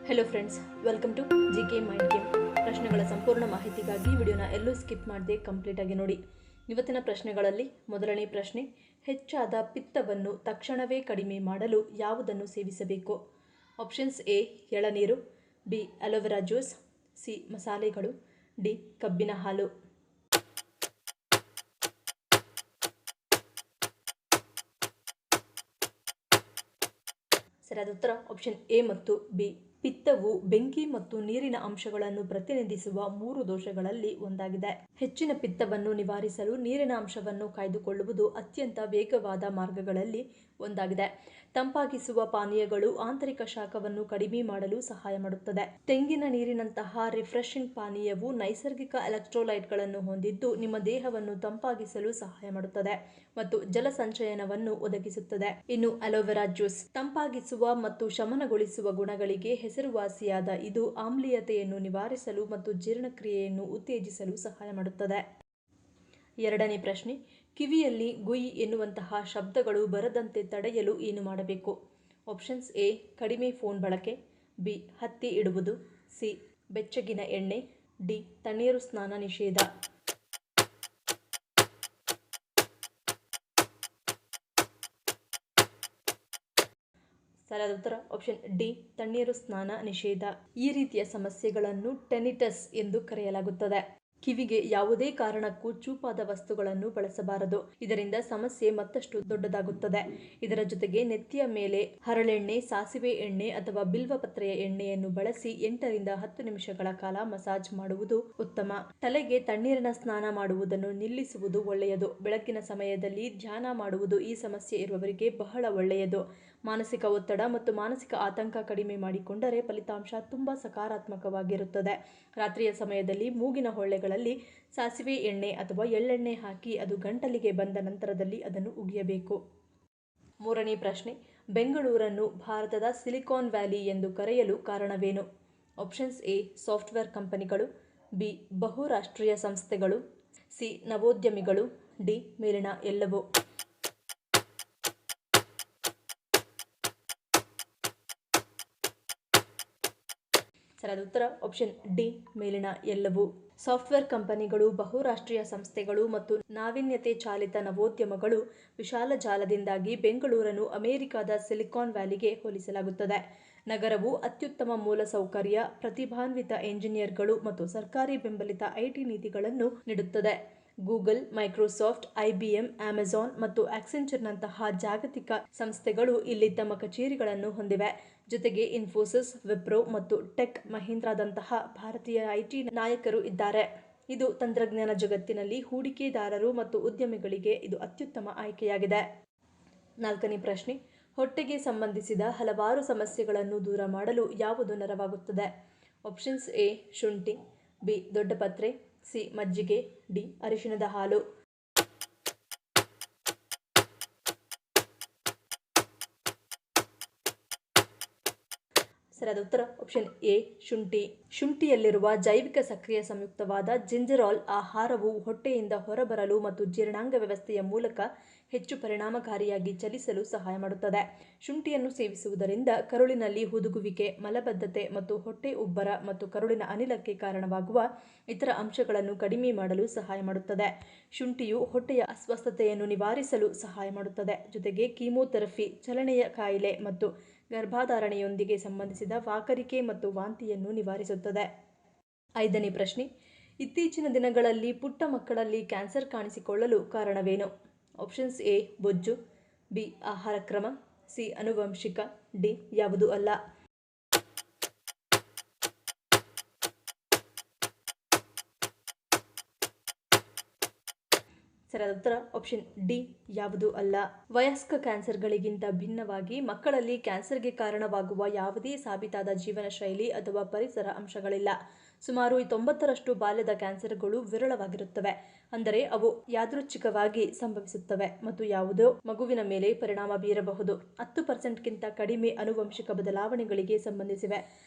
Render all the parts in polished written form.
Hello friends, welcome to GK mind game. ಪ್ರಶ್ನೆಗಳ ಸಂಪೂರ್ಣ ಮಾಹಿತಿಗಾಗಿ ವಿಡಿಯೋನ ಎಲ್ಲೂ ಸ್ಕಿಪ್ ಮಾಡದೆ ಕಂಪ್ಲೀಟಾಗಿ ನೋಡಿ. ಇವತ್ತಿನ ಪ್ರಶ್ನೆಗಳಲ್ಲಿ ಮೊದಲನೇ ಪ್ರಶ್ನೆ, ಹೆಚ್ಚಾದ ಪಿತ್ತವನ್ನು ತಕ್ಷಣವೇ ಕಡಿಮೆ ಮಾಡಲು ಯಾವುದನ್ನು ಸೇವಿಸಬೇಕು? ಆಪ್ಷನ್ಸ್: ಎ ಎಳನೀರು, ಬಿ ಅಲೋವೆರಾ ಜ್ಯೂಸ್, ಸಿ ಮಸಾಲೆಗಳು, ಡಿ ಕಬ್ಬಿನ ಹಾಲು. ಸರಿಯಾದ ಉತ್ತರ ಆಪ್ಷನ್ ಎ ಮತ್ತು ಬಿ. ಪಿತ್ತವು ಬೆಂಕಿ ಮತ್ತು ನೀರಿನ ಅಂಶಗಳನ್ನು ಪ್ರತಿನಿಧಿಸುವ 3 ದೋಷಗಳಲ್ಲಿ ಒಂದಾಗಿದೆ. ಹೆಚ್ಚಿನ ಪಿತ್ತವನ್ನು ನಿವಾರಿಸಲು ನೀರಿನ ಅಂಶವನ್ನು ಕಾಯ್ದುಕೊಳ್ಳುವುದು ಅತ್ಯಂತ ವೇಗವಾದ ಮಾರ್ಗಗಳಲ್ಲಿ ಒಂದಾಗಿದೆ. ತಂಪಾಗಿಸುವ ಪಾನೀಯಗಳು ಆಂತರಿಕ ಶಾಖವನ್ನು ಕಡಿಮೆ ಮಾಡಲು ಸಹಾಯ ಮಾಡುತ್ತದೆ. ತೆಂಗಿನ ನೀರಿನಂತಹ ರಿಫ್ರೆಶಿಂಗ್ ಪಾನೀಯವು ನೈಸರ್ಗಿಕ ಎಲೆಕ್ಟ್ರೋಲೈಟ್ಗಳನ್ನು ಹೊಂದಿದ್ದು ನಿಮ್ಮ ದೇಹವನ್ನು ತಂಪಾಗಿಸಲು ಸಹಾಯ ಮಾಡುತ್ತದೆ ಮತ್ತು ಜಲ ಸಂಚಯನವನ್ನು ಒದಗಿಸುತ್ತದೆ. ಇನ್ನು ಅಲೋವೆರಾ ಜ್ಯೂಸ್ ತಂಪಾಗಿಸುವ ಮತ್ತು ಶಮನಗೊಳಿಸುವ ಗುಣಗಳಿಗೆ ಹೆಸರುವಾಸಿಯಾದ ಇದು ಆಮ್ಲೀಯತೆಯನ್ನು ನಿವಾರಿಸಲು ಮತ್ತು ಜೀರ್ಣಕ್ರಿಯೆಯನ್ನು ಉತ್ತೇಜಿಸಲು ಸಹಾಯ ಮಾಡುತ್ತದೆ. ಎರಡನೇ ಪ್ರಶ್ನೆ, ಕಿವಿಯಲ್ಲಿ ಗುಯ್ ಎನ್ನುವಂತಹ ಶಬ್ದಗಳು ಬರದಂತೆ ತಡೆಯಲು ಏನು ಮಾಡಬೇಕು? ಆಪ್ಷನ್ಸ್: ಎ ಕಡಿಮೆ ಫೋನ್ ಬಳಕೆ, ಬಿ ಹತ್ತಿ ಇಡುವುದು, ಸಿ ಬೆಚ್ಚಗಿನ ಎಣ್ಣೆ, ಡಿ ತಣ್ಣೀರು ಸ್ನಾನ ನಿಷೇಧ. ಸರಿಯಾದ ಉತ್ತರ ಆಪ್ಷನ್ ಡಿ ತಣ್ಣೀರು ಸ್ನಾನ ನಿಷೇಧ. ಈ ರೀತಿಯ ಸಮಸ್ಯೆಗಳನ್ನು ಟೆನಿಟಸ್ ಎಂದು ಕರೆಯಲಾಗುತ್ತದೆ. ಕಿವಿಗೆ ಯಾವುದೇ ಕಾರಣಕ್ಕೂ ಚೂಪಾದ ವಸ್ತುಗಳನ್ನು ಬಳಸಬಾರದು. ಇದರಿಂದ ಸಮಸ್ಯೆ ಮತ್ತಷ್ಟು ದೊಡ್ಡದಾಗುತ್ತದೆ. ಇದರ ಜೊತೆಗೆ ನೆತ್ತಿಯ ಮೇಲೆ ಹರಳೆಣ್ಣೆ, ಸಾಸಿವೆ ಎಣ್ಣೆ ಅಥವಾ ಬಿಲ್ವಪತ್ರೆಯ ಎಣ್ಣೆಯನ್ನು ಬಳಸಿ 8 ರಿಂದ 10 ನಿಮಿಷಗಳ ಕಾಲ ಮಸಾಜ್ ಮಾಡುವುದು ಉತ್ತಮ. ತಲೆಗೆ ತಣ್ಣೀರಿನ ಸ್ನಾನ ಮಾಡುವುದನ್ನು ನಿಲ್ಲಿಸುವುದು ಒಳ್ಳೆಯದು. ಬೆಳಗಿನ ಸಮಯದಲ್ಲಿ ಧ್ಯಾನ ಮಾಡುವುದು ಈ ಸಮಸ್ಯೆ ಇರುವವರಿಗೆ ಬಹಳ ಒಳ್ಳೆಯದು. ಮಾನಸಿಕ ಒತ್ತಡ ಮತ್ತು ಮಾನಸಿಕ ಆತಂಕ ಕಡಿಮೆ ಮಾಡಿಕೊಂಡರೆ ಫಲಿತಾಂಶ ತುಂಬಾ ಸಕಾರಾತ್ಮಕವಾಗಿರುತ್ತದೆ. ರಾತ್ರಿಯ ಸಮಯದಲ್ಲಿ ಮೂಗಿನ ಹೊಳ್ಳೆಗಳಲ್ಲಿ ಸಾಸಿವೆ ಎಣ್ಣೆ ಅಥವಾ ಎಳ್ಳೆಣ್ಣೆ ಹಾಕಿ ಅದು ಗಂಟಲಿಗೆ ಬಂದ ನಂತರದಲ್ಲಿ ಅದನ್ನು ಉಗಿಯಬೇಕು. ಮೂರನೇ ಪ್ರಶ್ನೆ, ಬೆಂಗಳೂರನ್ನು ಭಾರತದ ಸಿಲಿಕಾನ್ ವ್ಯಾಲಿ ಎಂದು ಕರೆಯಲು ಕಾರಣವೇನು? ಆಪ್ಷನ್ಸ್: ಎ ಸಾಫ್ಟ್ವೇರ್ ಕಂಪನಿಗಳು, ಬಿ ಬಹುರಾಷ್ಟ್ರೀಯ ಸಂಸ್ಥೆಗಳು, ಸಿ ನವೋದ್ಯಮಿಗಳು, ಡಿ ಮೇಲಿನ ಎಲ್ಲವೂ. ಸರಿಯಾದ ಉತ್ತರ ಆಪ್ಷನ್ ಡಿ ಮೇಲಿನ ಎಲ್ಲವೂ. ಸಾಫ್ಟ್ವೇರ್ ಕಂಪನಿಗಳು, ಬಹುರಾಷ್ಟ್ರೀಯ ಸಂಸ್ಥೆಗಳು ಮತ್ತು ನಾವೀನ್ಯತೆ ಚಾಲಿತ ನವೋದ್ಯಮಗಳು ವಿಶಾಲ ಜಾಲದಿಂದಾಗಿ ಬೆಂಗಳೂರನ್ನು ಅಮೆರಿಕದ ಸಿಲಿಕಾನ್ ವ್ಯಾಲಿಗೆ ಹೋಲಿಸಲಾಗುತ್ತದೆ. ನಗರವು ಅತ್ಯುತ್ತಮ ಮೂಲಸೌಕರ್ಯ, ಪ್ರತಿಭಾನ್ವಿತ ಎಂಜಿನಿಯರ್ಗಳು ಮತ್ತು ಸರ್ಕಾರಿ ಬೆಂಬಲಿತ IT ನೀತಿಗಳನ್ನು ನೀಡುತ್ತದೆ. ಗೂಗಲ್, ಮೈಕ್ರೋಸಾಫ್ಟ್, IBM, ಅಮೆಜಾನ್ ಮತ್ತು ಆಕ್ಸೆಂಚರ್ನಂತಹ ಜಾಗತಿಕ ಸಂಸ್ಥೆಗಳು ಇಲ್ಲಿ ತಮ್ಮ ಕಚೇರಿಗಳನ್ನು ಹೊಂದಿವೆ. ಜೊತೆಗೆ ಇನ್ಫೋಸಿಸ್, ವಿಪ್ರೋ ಮತ್ತು ಟೆಕ್ ಮಹೀಂದ್ರಾದಂತಹ ಭಾರತೀಯ IT ನಾಯಕರು ಇದ್ದಾರೆ. ಇದು ತಂತ್ರಜ್ಞಾನ ಜಗತ್ತಿನಲ್ಲಿ ಹೂಡಿಕೆದಾರರು ಮತ್ತು ಉದ್ಯಮಿಗಳಿಗೆ ಇದು ಅತ್ಯುತ್ತಮ ಆಯ್ಕೆಯಾಗಿದೆ. ನಾಲ್ಕನೇ ಪ್ರಶ್ನೆ, ಹೊಟ್ಟೆಗೆ ಸಂಬಂಧಿಸಿದ ಹಲವಾರು ಸಮಸ್ಯೆಗಳನ್ನು ದೂರ ಮಾಡಲು ಯಾವುದು ನೆರವಾಗುತ್ತದೆ? ಆಪ್ಷನ್ಸ್: ಎ ಶುಂಠಿ, ಬಿ ದೊಡ್ಡಪತ್ರೆ, ಸಿ ಮಜ್ಜಿಗೆ, ಡಿ ಅರಿಶಿಣದ ಹಾಲು. ಸರಿಯಾದ ಉತ್ತರ ಆಪ್ಷನ್ ಎ ಶುಂಠಿ. ಶುಂಠಿಯಲ್ಲಿರುವ ಜೈವಿಕ ಸಕ್ರಿಯ ಸಂಯುಕ್ತವಾದ ಜಿಂಜೆರಾಲ್ ಆಹಾರವು ಹೊಟ್ಟೆಯಿಂದ ಹೊರಬರಲು ಮತ್ತು ಜೀರ್ಣಾಂಗ ವ್ಯವಸ್ಥೆಯ ಮೂಲಕ ಹೆಚ್ಚು ಪರಿಣಾಮಕಾರಿಯಾಗಿ ಚಲಿಸಲು ಸಹಾಯ ಮಾಡುತ್ತದೆ. ಶುಂಠಿಯನ್ನು ಸೇವಿಸುವುದರಿಂದ ಕರುಳಿನಲ್ಲಿ ಹುದುಗುವಿಕೆ, ಮಲಬದ್ಧತೆ ಮತ್ತು ಹೊಟ್ಟೆ ಉಬ್ಬರ ಮತ್ತು ಕರುಳಿನ ಅನಿಲಕ್ಕೆ ಕಾರಣವಾಗುವ ಇತರ ಅಂಶಗಳನ್ನು ಕಡಿಮೆ ಮಾಡಲು ಸಹಾಯ ಮಾಡುತ್ತದೆ. ಶುಂಠಿಯು ಹೊಟ್ಟೆಯ ಅಸ್ವಸ್ಥತೆಯನ್ನು ನಿವಾರಿಸಲು ಸಹಾಯ ಮಾಡುತ್ತದೆ. ಜೊತೆಗೆ ಕೀಮೋಥೆರಪಿ, ಚಲನೆಯ ಕಾಯಿಲೆ ಮತ್ತು ಗರ್ಭಧಾರಣೆಯೊಂದಿಗೆ ಸಂಬಂಧಿಸಿದ ವಾಕರಿಕೆ ಮತ್ತು ವಾಂತಿಯನ್ನು ನಿವಾರಿಸುತ್ತದೆ. ಐದನೇ ಪ್ರಶ್ನೆ, ಇತ್ತೀಚಿನ ದಿನಗಳಲ್ಲಿ ಪುಟ್ಟ ಮಕ್ಕಳಲ್ಲಿ ಕ್ಯಾನ್ಸರ್ ಕಾಣಿಸಿಕೊಳ್ಳಲು ಕಾರಣವೇನು? ಆಪ್ಷನ್ಸ್: ಎ ಬೊಜ್ಜು, ಬಿ ಆಹಾರ ಕ್ರಮ, ಸಿ ಆನುವಂಶಿಕ, ಡಿ ಯಾವುದೂ ಅಲ್ಲ. ಸರಿಯಾದ ಉತ್ತರ ಆಪ್ಷನ್ ಡಿ ಯಾವುದೂ ಅಲ್ಲ. ವಯಸ್ಕ ಕ್ಯಾನ್ಸರ್ಗಳಿಗಿಂತ ಭಿನ್ನವಾಗಿ ಮಕ್ಕಳಲ್ಲಿ ಕ್ಯಾನ್ಸರ್ಗೆ ಕಾರಣವಾಗುವ ಯಾವುದೇ ಸಾಬೀತಾದ ಜೀವನ ಶೈಲಿ ಅಥವಾ ಪರಿಸರ ಅಂಶಗಳಿಲ್ಲ. ಸುಮಾರು 90ರಷ್ಟು ಬಾಲ್ಯದ ಕ್ಯಾನ್ಸರ್ಗಳು ವಿರಳವಾಗಿರುತ್ತವೆ, ಅಂದರೆ ಅವು ಯಾದೃಚ್ಛಿಕವಾಗಿ ಸಂಭವಿಸುತ್ತವೆ ಮತ್ತು ಯಾವುದೋ ಮಗುವಿನ ಮೇಲೆ ಪರಿಣಾಮ ಬೀರಬಹುದು. 10%ಗಿಂತ ಕಡಿಮೆ ಆನುವಂಶಿಕ ಬದಲಾವಣೆಗಳಿಗೆ ಸಂಬಂಧಿಸಿವೆ.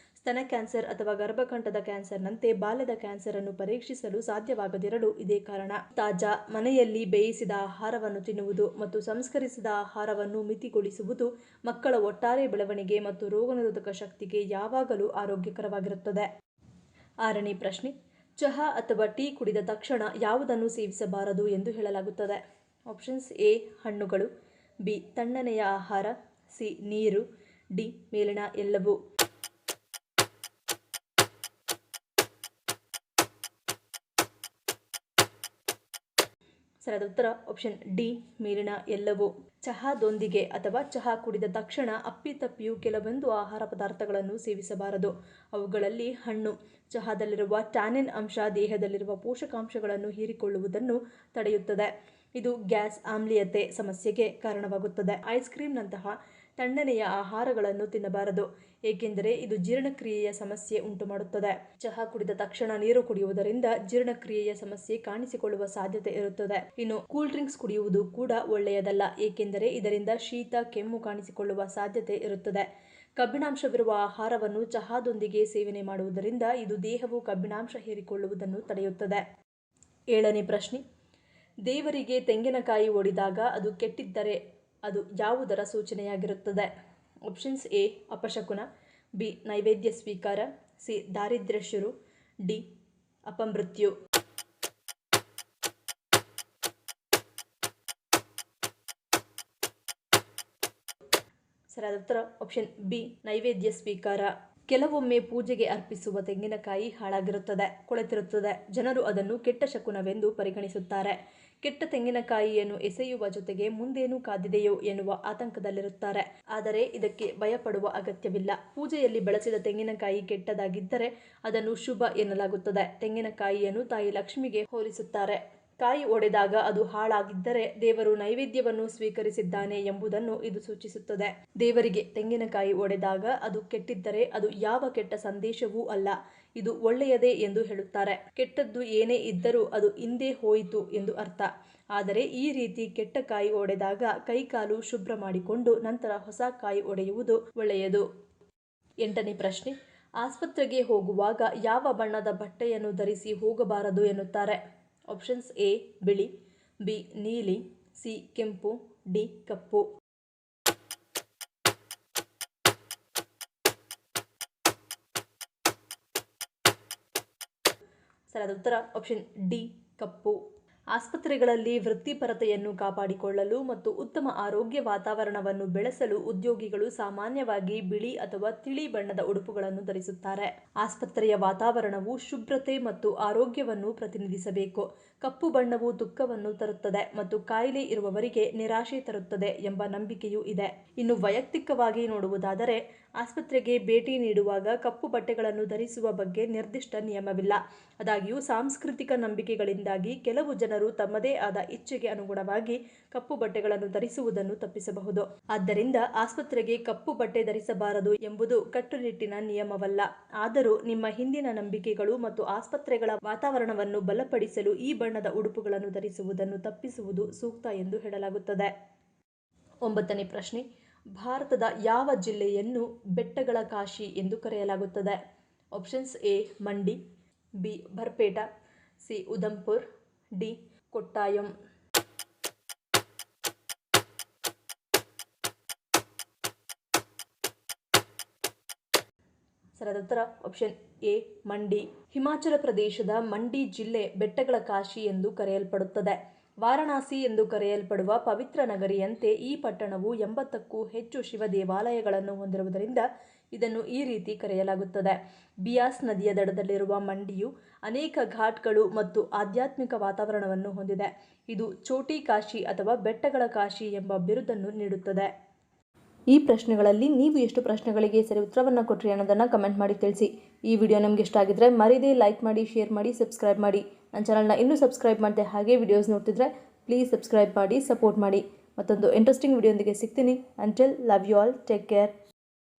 ಸ್ತನ ಕ್ಯಾನ್ಸರ್ ಅಥವಾ ಗರ್ಭಕಂಠದ ಕ್ಯಾನ್ಸರ್ನಂತೆ ಬಾಲ್ಯದ ಕ್ಯಾನ್ಸರ್ ಅನ್ನು ಪರೀಕ್ಷಿಸಲು ಸಾಧ್ಯವಾಗದಿರಲು ಇದೇ ಕಾರಣ. ತಾಜಾ ಮನೆಯಲ್ಲಿ ಬೇಯಿಸಿದ ಆಹಾರವನ್ನು ತಿನ್ನುವುದು ಮತ್ತು ಸಂಸ್ಕರಿಸಿದ ಆಹಾರವನ್ನು ಮಿತಿಗೊಳಿಸುವುದು ಮಕ್ಕಳ ಒಟ್ಟಾರೆ ಬೆಳವಣಿಗೆ ಮತ್ತು ರೋಗನಿರೋಧಕ ಶಕ್ತಿಗೆ ಯಾವಾಗಲೂ ಆರೋಗ್ಯಕರವಾಗಿರುತ್ತದೆ. 6ನೇ ಪ್ರಶ್ನೆ, ಚಹಾ ಅಥವಾ ಟೀ ಕುಡಿದ ತಕ್ಷಣ ಯಾವುದನ್ನು ಸೇವಿಸಬಾರದು ಎಂದು ಹೇಳಲಾಗುತ್ತದೆ? ಆಪ್ಷನ್ಸ್: ಎ ಹಣ್ಣುಗಳು, ಬಿ ತಣ್ಣನೆಯ ಆಹಾರ, ಸಿ ನೀರು, ಡಿ ಮೇಲಿನ ಎಲ್ಲವೂ. ಸರಿಯಾದ ಉತ್ತರ ಆಪ್ಷನ್ ಡಿ ಮೇಲಿನ ಎಲ್ಲವೂ. ಚಹಾದೊಂದಿಗೆ ಅಥವಾ ಚಹಾ ಕುಡಿದ ತಕ್ಷಣ ಅಪ್ಪಿತಪ್ಪಿಯೂ ಕೆಲವೊಂದು ಆಹಾರ ಪದಾರ್ಥಗಳನ್ನು ಸೇವಿಸಬಾರದು. ಅವುಗಳಲ್ಲಿ ಹಣ್ಣು. ಚಹಾದಲ್ಲಿರುವ ಟ್ಯಾನಿನ್ ಅಂಶ ದೇಹದಲ್ಲಿರುವ ಪೋಷಕಾಂಶಗಳನ್ನು ಹೀರಿಕೊಳ್ಳುವುದನ್ನು ತಡೆಯುತ್ತದೆ. ಇದು ಗ್ಯಾಸ್, ಆಮ್ಲೀಯತೆ ಸಮಸ್ಯೆಗೆ ಕಾರಣವಾಗುತ್ತದೆ. ಐಸ್ ಕ್ರೀಮ್ನಂತಹ ತಣ್ಣನೆಯ ಆಹಾರಗಳನ್ನು ತಿನ್ನಬಾರದು, ಏಕೆಂದರೆ ಇದು ಜೀರ್ಣಕ್ರಿಯೆಯ ಸಮಸ್ಯೆ ಉಂಟುಮಾಡುತ್ತದೆ. ಚಹಾ ಕುಡಿದ ತಕ್ಷಣ ನೀರು ಕುಡಿಯುವುದರಿಂದ ಜೀರ್ಣಕ್ರಿಯೆಯ ಸಮಸ್ಯೆ ಕಾಣಿಸಿಕೊಳ್ಳುವ ಸಾಧ್ಯತೆ ಇರುತ್ತದೆ. ಇನ್ನು ಕೂಲ್ ಡ್ರಿಂಕ್ಸ್ ಕುಡಿಯುವುದು ಕೂಡ ಒಳ್ಳೆಯದಲ್ಲ, ಏಕೆಂದರೆ ಇದರಿಂದ ಶೀತ, ಕೆಮ್ಮು ಕಾಣಿಸಿಕೊಳ್ಳುವ ಸಾಧ್ಯತೆ ಇರುತ್ತದೆ. ಕಬ್ಬಿಣಾಂಶವಿರುವ ಆಹಾರವನ್ನು ಚಹಾದೊಂದಿಗೆ ಸೇವನೆ ಮಾಡುವುದರಿಂದ ಇದು ದೇಹವು ಕಬ್ಬಿಣಾಂಶ ಹೀರಿಕೊಳ್ಳುವುದನ್ನು ತಡೆಯುತ್ತದೆ. 7ನೇ ಪ್ರಶ್ನೆ, ದೇವರಿಗೆ ತೆಂಗಿನಕಾಯಿ ಒಡೆದಾಗ ಅದು ಕೆಟ್ಟಿದ್ದರೆ ಅದು ಯಾವುದರ ಸೂಚನೆಯಾಗಿರುತ್ತದೆ? ಆಪ್ಷನ್ಸ್: ಎ ಅಪಶಕುನ, ಬಿ ನೈವೇದ್ಯ ಸ್ವೀಕಾರ, ಸಿ ದಾರಿದ್ರ್ಯ ಶುರು, ಡಿ ಅಪಮೃತ್ಯು. ಸರಿಯಾದ ಉತ್ತರ ಆಪ್ಷನ್ ಬಿ ನೈವೇದ್ಯ ಸ್ವೀಕಾರ. ಕೆಲವೊಮ್ಮೆ ಪೂಜೆಗೆ ಅರ್ಪಿಸುವ ತೆಂಗಿನಕಾಯಿ ಹಾಳಾಗಿರುತ್ತದೆ, ಕೊಳೆತಿರುತ್ತದೆ. ಜನರು ಅದನ್ನು ಕೆಟ್ಟ ಶಕುನವೆಂದು ಪರಿಗಣಿಸುತ್ತಾರೆ. ಕೆಟ್ಟ ತೆಂಗಿನಕಾಯಿಯನ್ನು ಎಸೆಯುವ ಜೊತೆಗೆ ಮುಂದೇನು ಕಾದಿದೆಯೋ ಎನ್ನುವ ಆತಂಕದಲ್ಲಿರುತ್ತಾರೆ. ಆದರೆ ಇದಕ್ಕೆ ಭಯಪಡುವ ಅಗತ್ಯವಿಲ್ಲ. ಪೂಜೆಯಲ್ಲಿ ಬಳಸಿದ ತೆಂಗಿನಕಾಯಿ ಕೆಟ್ಟದಾಗಿದ್ದರೆ ಅದನ್ನು ಶುಭ ಎನ್ನಲಾಗುತ್ತದೆ. ತೆಂಗಿನಕಾಯಿಯನ್ನು ತಾಯಿ ಲಕ್ಷ್ಮಿಗೆ ಹೋಲಿಸುತ್ತಾರೆ. ಕಾಯಿ ಒಡೆದಾಗ ಅದು ಹಾಳಾಗಿದ್ದರೆ ದೇವರು ನೈವೇದ್ಯವನ್ನು ಸ್ವೀಕರಿಸಿದ್ದಾನೆ ಎಂಬುದನ್ನು ಇದು ಸೂಚಿಸುತ್ತದೆ. ದೇವರಿಗೆ ತೆಂಗಿನಕಾಯಿ ಒಡೆದಾಗ ಅದು ಕೆಟ್ಟಿದ್ದರೆ ಅದು ಯಾವ ಕೆಟ್ಟ ಸಂದೇಶವೂ ಅಲ್ಲ, ಇದು ಒಳ್ಳೆಯದೇ ಎಂದು ಹೇಳುತ್ತಾರೆ. ಕೆಟ್ಟದ್ದು ಏನೇ ಇದ್ದರೂ ಅದು ಹಿಂದೆ ಹೋಯಿತು ಎಂದು ಅರ್ಥ. ಆದರೆ ಈ ರೀತಿ ಕೆಟ್ಟ ಕಾಯಿ ಒಡೆದಾಗ ಕೈಕಾಲು ಶುಭ್ರ ಮಾಡಿಕೊಂಡು ನಂತರ ಹೊಸ ಕಾಯಿ ಒಡೆಯುವುದು ಒಳ್ಳೆಯದು. 8ನೇ ಪ್ರಶ್ನೆ, ಆಸ್ಪತ್ರೆಗೆ ಹೋಗುವಾಗ ಯಾವ ಬಣ್ಣದ ಬಟ್ಟೆಯನ್ನು ಧರಿಸಿ ಹೋಗಬಾರದು ಎನ್ನುತ್ತಾರೆ? ಆಪ್ಷನ್ಸ್: ಎ ಬಿಳಿ, ಬಿ ನೀಲಿ, ಸಿ ಕೆಂಪು, ಡಿ ಕಪ್ಪು. ಸರಿಯಾದ ಉತ್ತರ ಆಪ್ಷನ್ ಡಿ ಕಪ್ಪು. ಆಸ್ಪತ್ರೆಗಳಲ್ಲಿ ವೃತ್ತಿಪರತೆಯನ್ನು ಕಾಪಾಡಿಕೊಳ್ಳಲು ಮತ್ತು ಉತ್ತಮ ಆರೋಗ್ಯ ವಾತಾವರಣವನ್ನು ಬೆಳೆಸಲು ಉದ್ಯೋಗಿಗಳು ಸಾಮಾನ್ಯವಾಗಿ ಬಿಳಿ ಅಥವಾ ತಿಳಿ ಬಣ್ಣದ ಉಡುಪುಗಳನ್ನು ಧರಿಸುತ್ತಾರೆ. ಆಸ್ಪತ್ರೆಯ ವಾತಾವರಣವು ಶುಭ್ರತೆ ಮತ್ತು ಆರೋಗ್ಯವನ್ನು ಪ್ರತಿನಿಧಿಸಬೇಕು. ಕಪ್ಪು ಬಣ್ಣವು ದುಃಖವನ್ನು ತರುತ್ತದೆ ಮತ್ತು ಕಾಯಿಲೆ ಇರುವವರಿಗೆ ನಿರಾಶೆ ತರುತ್ತದೆ ಎಂಬ ನಂಬಿಕೆಯೂ ಇದೆ. ಇನ್ನು ವೈಯಕ್ತಿಕವಾಗಿ ನೋಡುವುದಾದರೆ ಆಸ್ಪತ್ರೆಗೆ ಭೇಟಿ ನೀಡುವಾಗ ಕಪ್ಪು ಬಟ್ಟೆಗಳನ್ನು ಧರಿಸುವ ಬಗ್ಗೆ ನಿರ್ದಿಷ್ಟ ನಿಯಮವಿಲ್ಲ. ಆದಾಗ್ಯೂ ಸಾಂಸ್ಕೃತಿಕ ನಂಬಿಕೆಗಳಿಂದಾಗಿ ಕೆಲವು ಜನರು ತಮ್ಮದೇ ಆದ ಇಚ್ಛೆಗೆ ಅನುಗುಣವಾಗಿ ಕಪ್ಪು ಬಟ್ಟೆಗಳನ್ನು ಧರಿಸುವುದನ್ನು ತಪ್ಪಿಸಬಹುದು. ಆದ್ದರಿಂದ ಆಸ್ಪತ್ರೆಗೆ ಕಪ್ಪು ಬಟ್ಟೆ ಧರಿಸಬಾರದು ಎಂಬುದು ಕಟ್ಟುನಿಟ್ಟಿನ ನಿಯಮವಲ್ಲ. ಆದರೂ ನಿಮ್ಮ ಹಿಂದಿನ ನಂಬಿಕೆಗಳು ಮತ್ತು ಆಸ್ಪತ್ರೆಗಳ ವಾತಾವರಣವನ್ನು ಬಲಪಡಿಸಲು ಈ ಬಣ್ಣದ ಉಡುಪುಗಳನ್ನು ಧರಿಸುವುದನ್ನು ತಪ್ಪಿಸುವುದು ಸೂಕ್ತ ಎಂದು ಹೇಳಲಾಗುತ್ತದೆ. 9ನೇ ಪ್ರಶ್ನೆ, ಭಾರತದ ಯಾವ ಜಿಲ್ಲೆಯನ್ನು ಬೆಟ್ಟಗಳ ಕಾಶಿ ಎಂದು ಕರೆಯಲಾಗುತ್ತದೆ? Options: A Mandi, B Barpeta, C Udhampur, D Kottayam. ಸರಿಯಾದ ಉತ್ತರ ಆಪ್ಷನ್ ಎ ಮಂಡಿ. ಹಿಮಾಚಲ ಪ್ರದೇಶದ ಮಂಡಿ ಜಿಲ್ಲೆ ಬೆಟ್ಟಗಳ ಕಾಶಿ ಎಂದು ಕರೆಯಲ್ಪಡುತ್ತದೆ. ವಾರಣಾಸಿ ಎಂದು ಕರೆಯಲ್ಪಡುವ ಪವಿತ್ರ ನಗರಿಯಂತೆ ಈ ಪಟ್ಟಣವು 80ಕ್ಕೂ ಹೆಚ್ಚು ಶಿವ ದೇವಾಲಯಗಳನ್ನು ಹೊಂದಿರುವುದರಿಂದ ಇದನ್ನು ಈ ರೀತಿ ಕರೆಯಲಾಗುತ್ತದೆ. ಬಿಯಾಸ್ ನದಿಯ ದಡದಲ್ಲಿರುವ ಮಂಡಿಯು ಅನೇಕ ಘಾಟ್ಗಳು ಮತ್ತು ಆಧ್ಯಾತ್ಮಿಕ ವಾತಾವರಣವನ್ನು ಹೊಂದಿದೆ. ಇದು ಚೋಟಿ ಕಾಶಿ ಅಥವಾ ಬೆಟ್ಟಗಳ ಕಾಶಿ ಎಂಬ ಬಿರುದನ್ನು ನೀಡುತ್ತದೆ. ಈ ಪ್ರಶ್ನೆಗಳಲ್ಲಿ ನೀವು ಎಷ್ಟು ಪ್ರಶ್ನೆಗಳಿಗೆ ಸರಿ ಉತ್ತರವನ್ನು ಕೊಟ್ಟರಿ ಅನ್ನೋದನ್ನು ಕಮೆಂಟ್ ಮಾಡಿ ತಿಳಿಸಿ. ಈ ವಿಡಿಯೋ ನಿಮಗೆ ಇಷ್ಟ ಆಗಿದ್ರೆ ಮರಿದೇ ಲೈಕ್ ಮಾಡಿ, ಶೇರ್ ಮಾಡಿ, ಸಬ್ಸ್ಕ್ರೈಬ್ ಮಾಡಿ. ನನ್ನ ಚಾನಲ್ನ ಇನ್ನೂ ಸಬ್ಸ್ಕ್ರೈಬ್ ಮಾಡಿದೆ ಹಾಗೆ ವಿಡಿಯೋಸ್ ನೋಡ್ತಿದ್ರೆ ಪ್ಲೀಸ್ ಸಬ್ಸ್ಕ್ರೈಬ್ ಮಾಡಿ, ಸಪೋರ್ಟ್ ಮಾಡಿ. ಮತ್ತೊಂದು ಇಂಟ್ರೆಸ್ಟಿಂಗ್ ವಿಡಿಯೋದೊಂದಿಗೆ ಸಿಗ್ತೀನಿ. Until love you all, take care.